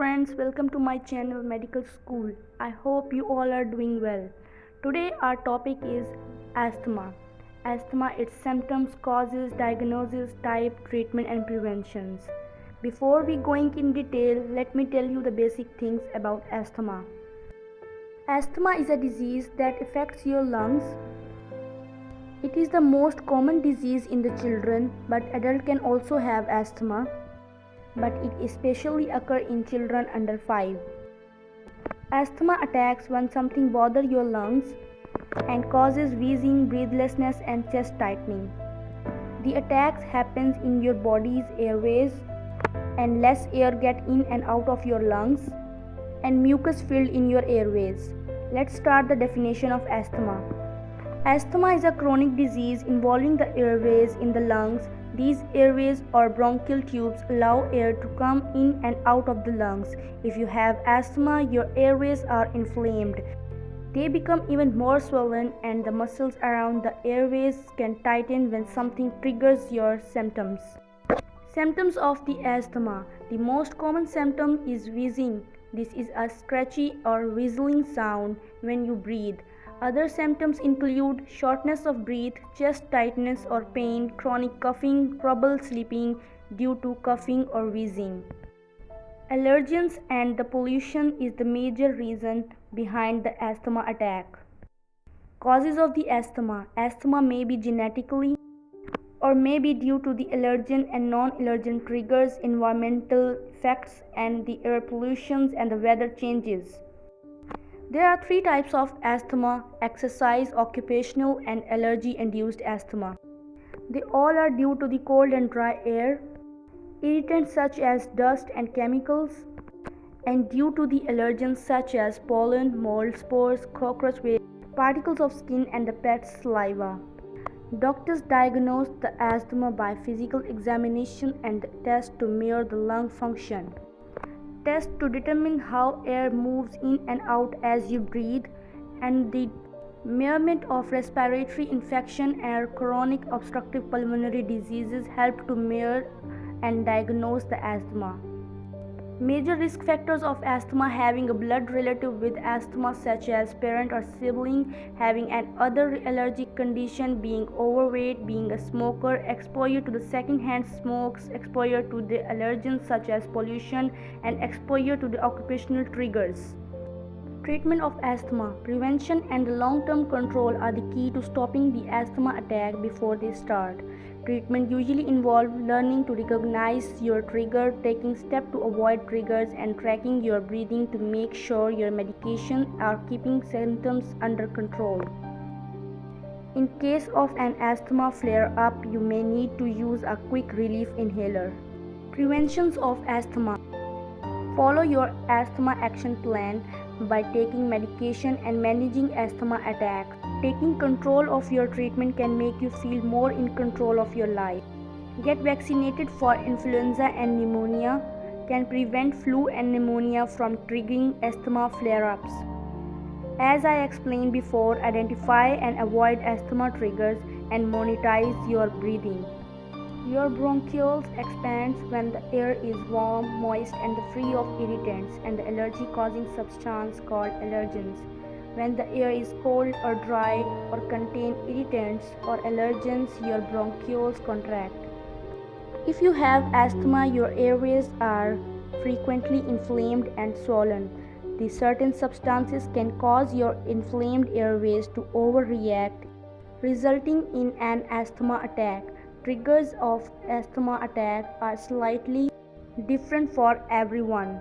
friends, welcome to my channel Medical School. I hope you all are doing well. Today our topic is asthma. Asthma, its symptoms, causes, diagnosis, type, treatment and preventions. Before we going in detail, let me tell you the basic things about asthma. Asthma is a disease that affects your lungs. It is the most common disease in the children, but adults can also have asthma. But it especially occurs in children under 5. Asthma attacks when something bothers your lungs and causes wheezing, breathlessness and chest tightening. The attacks happens in your body's airways and less air get in and out of your lungs and mucus filled in your airways. Let's start the definition of asthma. Asthma is a chronic disease involving the airways in the lungs. These airways or bronchial tubes allow air to come in and out of the lungs. If you have asthma, your airways are inflamed. They become even more swollen and the muscles around the airways can tighten when something triggers your symptoms. Symptoms of the asthma. The most common symptom is wheezing. This is a scratchy or whistling sound when you breathe. Other symptoms include shortness of breath, chest tightness or pain, chronic coughing, trouble sleeping due to coughing or wheezing. Allergens and the pollution is the major reason behind the asthma attack. Causes of the asthma. Asthma may be genetically or may be due to the allergen and non-allergen triggers, environmental effects and the air pollutions and the weather changes. There are 3 types of asthma: exercise, occupational and allergy-induced asthma. They all are due to the cold and dry air, irritants such as dust and chemicals, and due to the allergens such as pollen, mold spores, cockroach waste, particles of skin and the pet's saliva. Doctors diagnose the asthma by physical examination and test to measure the lung function. Test to determine how air moves in and out as you breathe, and the measurement of respiratory infection and chronic obstructive pulmonary diseases help to measure and diagnose the asthma. Major risk factors of asthma: having a blood relative with asthma such as parent or sibling, having an other allergic condition, being overweight, being a smoker, exposure to the second-hand smokes, exposure to the allergens such as pollution, and exposure to the occupational triggers. Treatment of asthma. Prevention and long-term control are the key to stopping the asthma attack before they start. Treatment usually involves learning to recognize your trigger, taking steps to avoid triggers, and tracking your breathing to make sure your medications are keeping symptoms under control. In case of an asthma flare-up, you may need to use a quick relief inhaler. Preventions of asthma. Follow your asthma action plan by taking medication and managing asthma attacks. Taking control of your treatment can make you feel more in control of your life. Get vaccinated for influenza and pneumonia can prevent flu and pneumonia from triggering asthma flare-ups. As I explained before, identify and avoid asthma triggers and monitor your breathing. Your bronchioles expand when the air is warm, moist and free of irritants and the allergy-causing substance called allergens. When the air is cold or dry or contain irritants or allergens, your bronchioles contract. If you have asthma, your airways are frequently inflamed and swollen. These certain substances can cause your inflamed airways to overreact, resulting in an asthma attack. Triggers of asthma attack are slightly different for everyone.